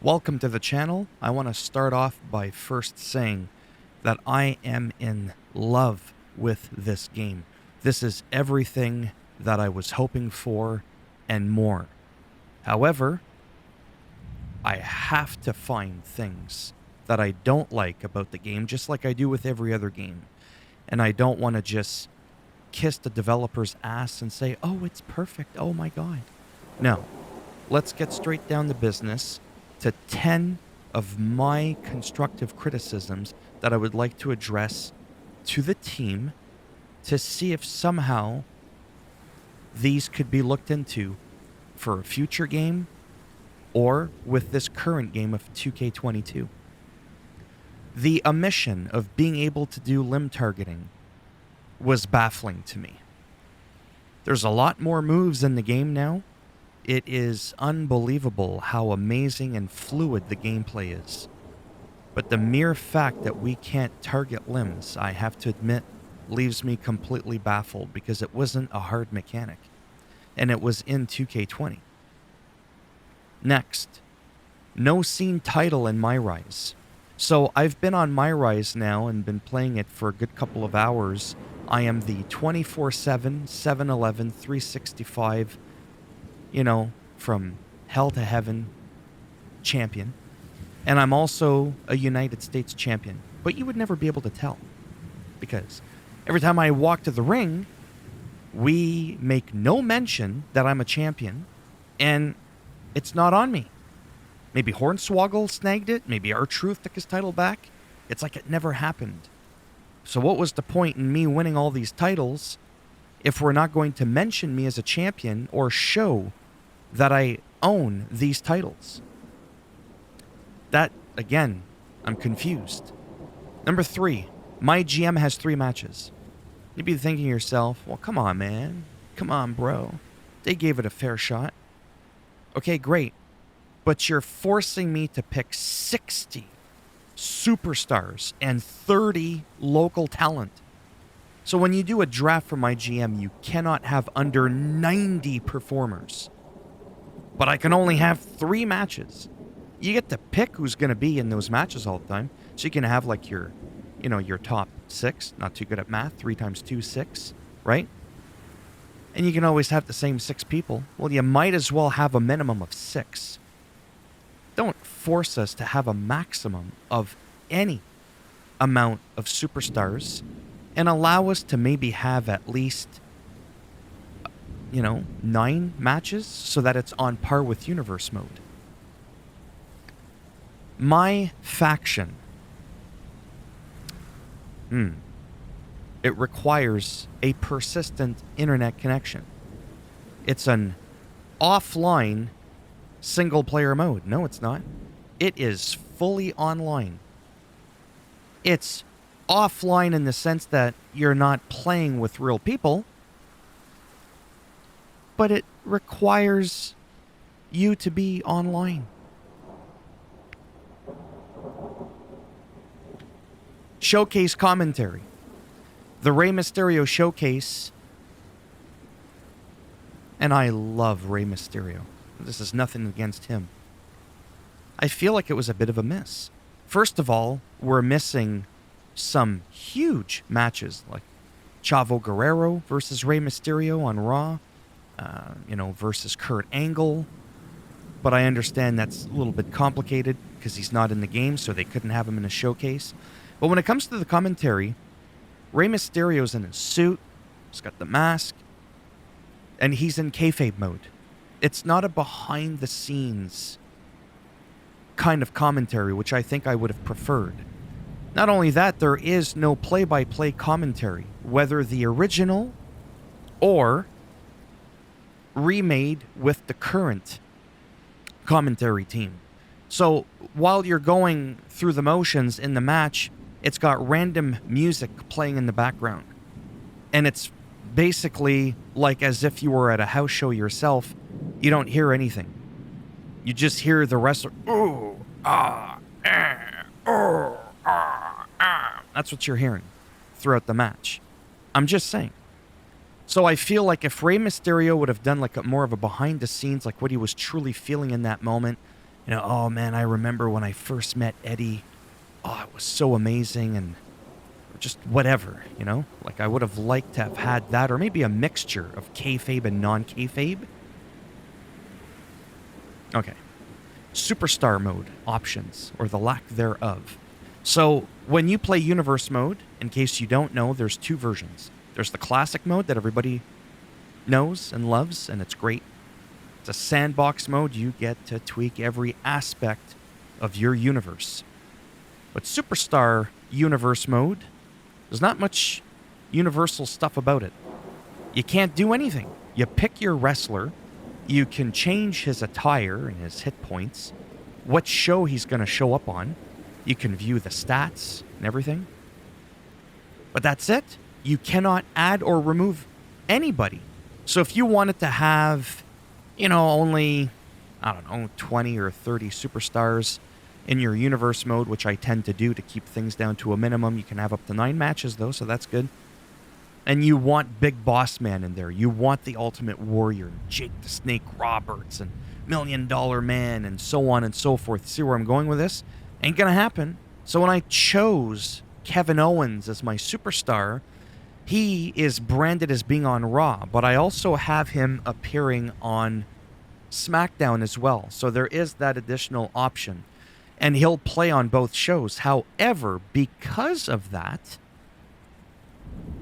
Welcome to the channel. I want to start off by first saying that I am in love with this game. This is everything that I was hoping for and more. However, I have to find things that I don't like about the game, just like I do with every other game. And I don't want to just kiss the developer's ass and say, oh, it's perfect. Oh my God. No, let's get straight down to business to 10 of my constructive criticisms that I would like to address to the team to see if somehow these could be looked into for a future game or with this current game of 2K22. The omission of being able to do limb targeting was baffling to me. There's a lot more moves in the game now. It is unbelievable how amazing and fluid the gameplay is. But the mere fact that we can't target limbs, I have to admit, leaves me completely baffled because it wasn't a hard mechanic. And it was in 2K20. Next, no scene title in MyRise. So I've been on MyRise now and been playing it for a good couple of hours. I am the 24/7, 7/11, 365, from hell to heaven champion. And I'm also a United States champion. But you would never be able to tell. Because every time I walk to the ring, we make no mention that I'm a champion. And it's not on me. Maybe Hornswoggle snagged it. Maybe R-Truth took his title back. It's like it never happened. So what was the point in me winning all these titles if we're not going to mention me as a champion or show that I own these titles? That, again, I'm confused. Number 3, MyGM has 3 matches. You'd be thinking to yourself, well, come on, man. Come on, bro. They gave it a fair shot. Okay, great. But you're forcing me to pick 60 superstars and 30 local talent. So when you do a draft for MyGM, you cannot have under 90 performers. But I can only have 3 matches. You get to pick who's going to be in those matches all the time. So you can have like your top 6. Not too good at math. 3 times 2, 6, right? And you can always have the same 6 people. Well, you might as well have a minimum of 6. Don't force us to have a maximum of any amount of superstars and allow us to maybe have at least 9 matches so that it's on par with universe mode. MyFaction. It requires a persistent internet connection. It's an offline single-player mode. No, it's not. It is fully online. It's offline in the sense that you're not playing with real people, but it requires you to be online. Showcase commentary. The Rey Mysterio showcase, and I love Rey Mysterio. This is nothing against him. I feel like it was a bit of a miss. First of all, we're missing some huge matches, like Chavo Guerrero versus Rey Mysterio on Raw, versus Kurt Angle. But I understand that's a little bit complicated because he's not in the game, so they couldn't have him in a showcase. But when it comes to the commentary, Rey Mysterio's in his suit, he's got the mask, and he's in kayfabe mode. It's not a behind-the-scenes kind of commentary, which I think I would have preferred. Not only that, there is no play-by-play commentary, whether the original or remade with the current commentary team. So while you're going through the motions in the match, it's got random music playing in the background. And it's basically like as if you were at a house show yourself. You don't hear anything. You just hear the wrestler, ooh, ah, ooh, ah. That's what you're hearing throughout the match. I'm just saying. So I feel like if Rey Mysterio would have done like more of a behind the scenes, like what he was truly feeling in that moment, Oh man, I remember when I first met Eddie. Oh, it was so amazing, and just whatever. Like I would have liked to have had that, or maybe a mixture of kayfabe and non-kayfabe. Okay. Superstar mode options, or the lack thereof. So when you play universe mode, in case you don't know, there's two versions. There's the classic mode that everybody knows and loves, and it's great. It's a sandbox mode. You get to tweak every aspect of your universe. But Superstar universe mode, there's not much universal stuff about it. You can't do anything. You pick your wrestler. You can change his attire and his hit points, what show he's going to show up on. You can view the stats and everything. But that's it. You cannot add or remove anybody. So if you wanted to have, only, 20 or 30 superstars in your universe mode, which I tend to do to keep things down to a minimum, you can have up to 9 matches, though, so that's good. And you want Big Boss Man in there. You want the Ultimate Warrior, Jake the Snake Roberts, and $1 Million Man, and so on and so forth. See where I'm going with this? Ain't gonna happen. So when I chose Kevin Owens as my superstar, he is branded as being on Raw, but I also have him appearing on SmackDown as well. So there is that additional option. And he'll play on both shows. However, because of that,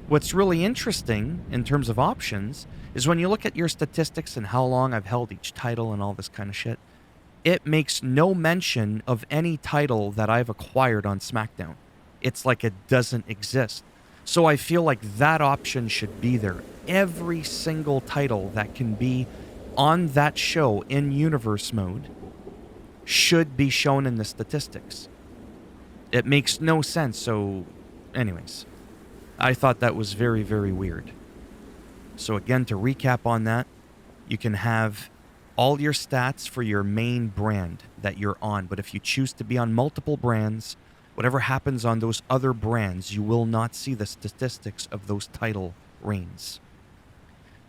what's really interesting in terms of options is when you look at your statistics and how long I've held each title and all this kind of shit, it makes no mention of any title that I've acquired on SmackDown. It's like it doesn't exist. So I feel like that option should be there. Every single title that can be on that show in universe mode should be shown in the statistics. It makes no sense. So anyways, I thought that was very, very weird. So again, to recap on that, you can have all your stats for your main brand that you're on. But if you choose to be on multiple brands, whatever happens on those other brands, you will not see the statistics of those title reigns.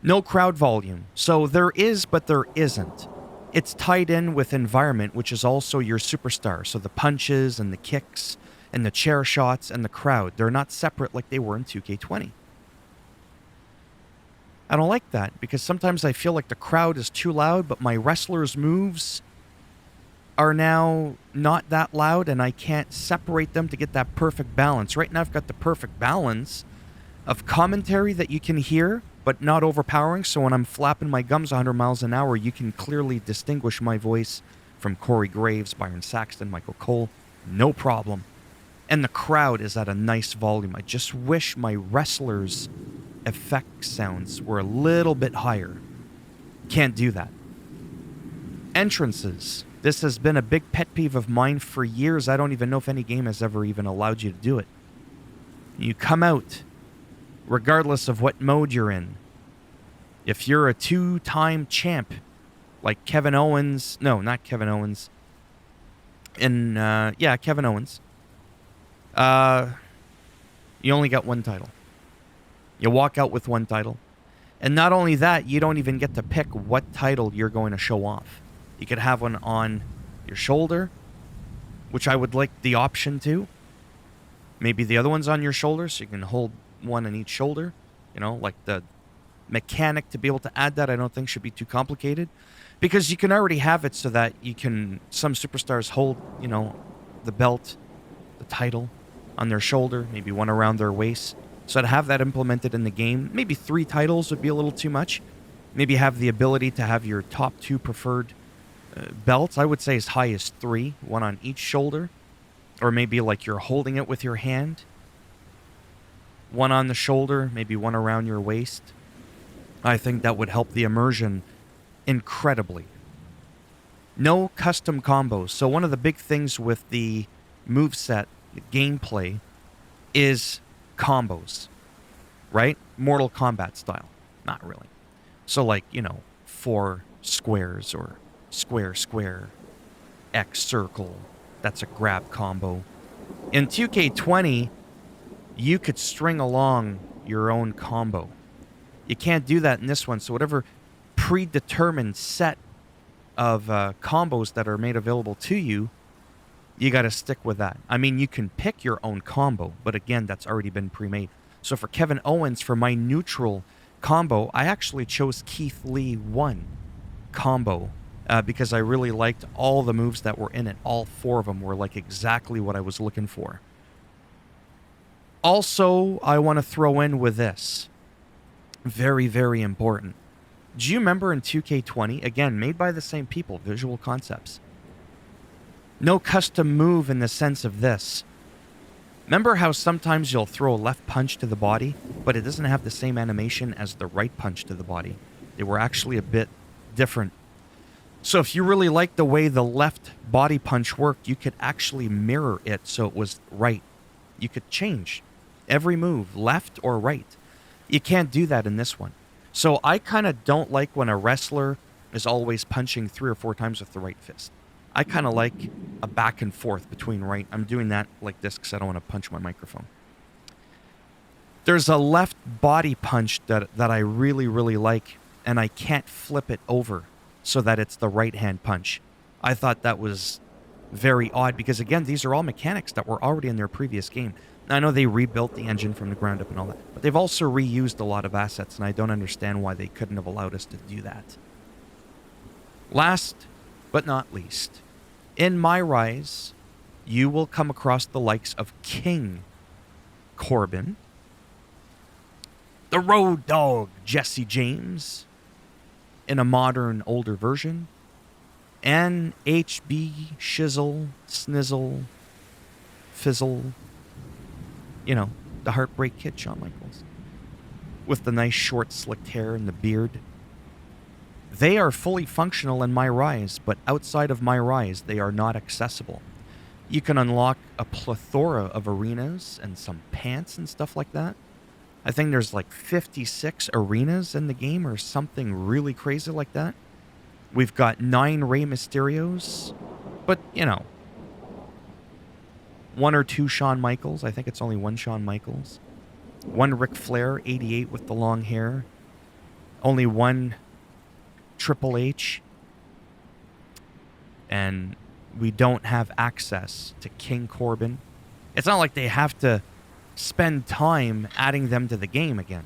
No crowd volume. So there is, but there isn't. It's tied in with environment, which is also your superstar. So the punches and the kicks and the chair shots and the crowd, they're not separate like they were in 2K20. I don't like that because sometimes I feel like the crowd is too loud, but my wrestlers' moves are now not that loud and I can't separate them to get that perfect balance. Right now I've got the perfect balance of commentary that you can hear, but not overpowering. So when I'm flapping my gums 100 miles an hour, you can clearly distinguish my voice from Corey Graves, Byron Saxton, Michael Cole. No problem. And the crowd is at a nice volume. I just wish my wrestlers' effect sounds were a little bit higher. Can't do that. Entrances. This has been a big pet peeve of mine for years. I don't even know if any game has ever even allowed you to do it. You come out, regardless of what mode you're in. If you're a 2-time champ, like Kevin Owens, no, not Kevin Owens, Kevin Owens, you only got one title. You walk out with one title. And not only that, you don't even get to pick what title you're going to show off. You could have one on your shoulder, which I would like the option to. Maybe the other one's on your shoulder, so you can hold one on each shoulder. Like the mechanic to be able to add that, I don't think should be too complicated. Because you can already have it so that some superstars hold, the belt, the title on their shoulder, maybe one around their waist. So to have that implemented in the game, maybe 3 titles would be a little too much. Maybe have the ability to have your top 2 preferred belts. I would say as high as 3, one on each shoulder. Or maybe like you're holding it with your hand. One on the shoulder, maybe one around your waist. I think that would help the immersion incredibly. No custom combos. So one of the big things with the moveset, the gameplay, is combos, right? Mortal Kombat style. Not really. So like, 4 squares or square, X circle. That's a grab combo. In 2K20, you could string along your own combo. You can't do that in this one. So whatever predetermined set of combos that are made available to you, you got to stick with that. I mean, you can pick your own combo, but again, that's already been pre-made. So for Kevin Owens, for my neutral combo, I actually chose Keith Lee 1 combo because I really liked all the moves that were in it. All 4 of them were like exactly what I was looking for. Also, I want to throw in with this. Very, very important. Do you remember in 2K20, again, made by the same people, Visual Concepts, no custom move in the sense of this. Remember how sometimes you'll throw a left punch to the body, but it doesn't have the same animation as the right punch to the body? They were actually a bit different. So if you really like the way the left body punch worked, you could actually mirror it so it was right. You could change every move, left or right. You can't do that in this one. So I kind of don't like when a wrestler is always punching 3 or 4 times with the right fist. I kind of like a back and forth between right. I'm doing that like this because I don't want to punch my microphone. There's a left body punch that I really, really like, and I can't flip it over so that it's the right hand punch. I thought that was very odd because, again, these are all mechanics that were already in their previous game. I know they rebuilt the engine from the ground up and all that, but they've also reused a lot of assets, and I don't understand why they couldn't have allowed us to do that. Last but not least, in MyRise, you will come across the likes of King Corbin, the Road Dogg Jesse James in a modern, older version, and HB Shizzle, Snizzle, Fizzle, you know, the Heartbreak Kid, Shawn Michaels, with the nice short slicked hair and the beard. They are fully functional in MyRise, but outside of MyRise, they are not accessible. You can unlock a plethora of arenas and some pants and stuff like that. I think there's like 56 arenas in the game or something really crazy like that. We've got 9 Rey Mysterios, but, you know, 1 or 2 Shawn Michaels. I think it's only 1 Shawn Michaels. 1 Ric Flair, 88 with the long hair. Only 1 Triple H. And we don't have access to King Corbin. It's not like they have to spend time adding them to the game again.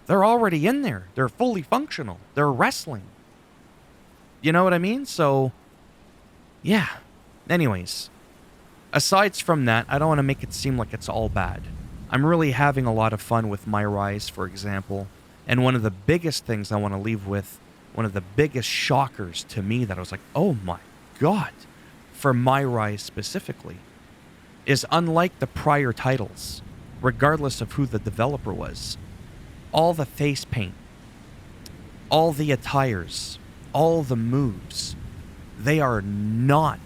They're already in there. They're fully functional. They're wrestling. You know what I mean? So, yeah. Anyways, aside from that, I don't want to make it seem like it's all bad. I'm really having a lot of fun with MyRise, for example. And one of the biggest things I want to leave with, one of the biggest shockers to me that I was like, oh my God, for MyRise specifically, is unlike the prior titles, regardless of who the developer was, all the face paint, all the attires, all the moves, they are not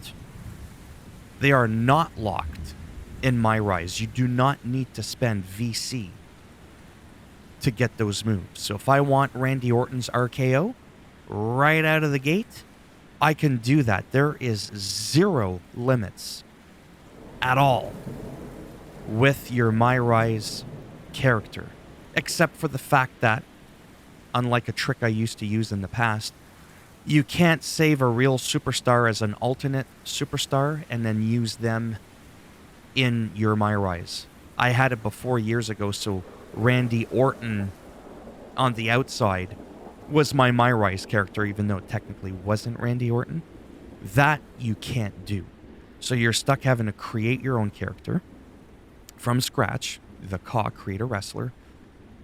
locked in MyRise. You do not need to spend VC to get those moves. So if I want Randy Orton's RKO right out of the gate, I can do that. There is 0 limits at all with your MyRise character, except for the fact that, unlike a trick I used to use in the past, you can't save a real superstar as an alternate superstar and then use them in your MyRise. I had it before years ago, so Randy Orton on the outside was my MyRise character, even though it technically wasn't Randy Orton. That you can't do. So you're stuck having to create your own character from scratch, the create a wrestler,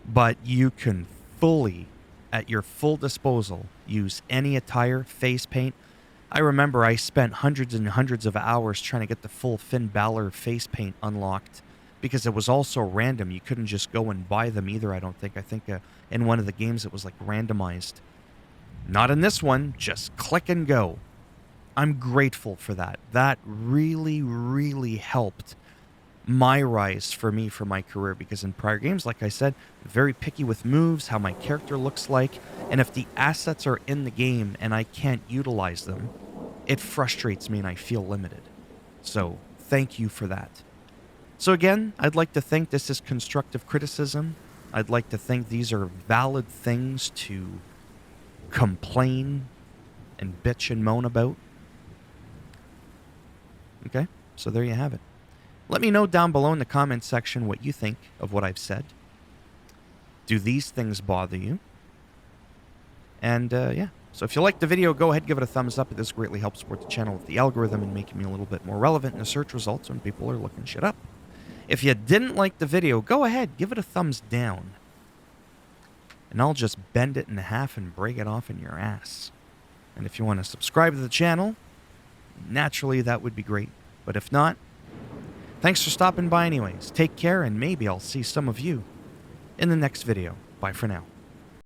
but you can fully, at your full disposal, use any attire, face paint. I remember I spent hundreds and hundreds of hours trying to get the full Finn Balor face paint unlocked because it was also random. You couldn't just go and buy them either, I don't think. I think in one of the games it was like randomized. Not in this one, just click and go. I'm grateful for that. That really, really helped MyRise for me for my career, because in prior games, like I said, very picky with moves, how my character looks like, and if the assets are in the game and I can't utilize them, it frustrates me and I feel limited. So thank you for that. So again, I'd like to think this is constructive criticism. I'd like to think these are valid things to complain and bitch and moan about. Okay, so there you have it. Let me know down below in the comment section what you think of what I've said. Do these things bother you? And yeah, so if you liked the video, go ahead, give it a thumbs up. This greatly helps support the channel with the algorithm and making me a little bit more relevant in the search results when people are looking shit up. If you didn't like the video, go ahead, give it a thumbs down. And I'll just bend it in half and break it off in your ass. And if you want to subscribe to the channel, naturally that would be great. But if not, thanks for stopping by anyways. Take care, and maybe I'll see some of you in the next video. Bye for now.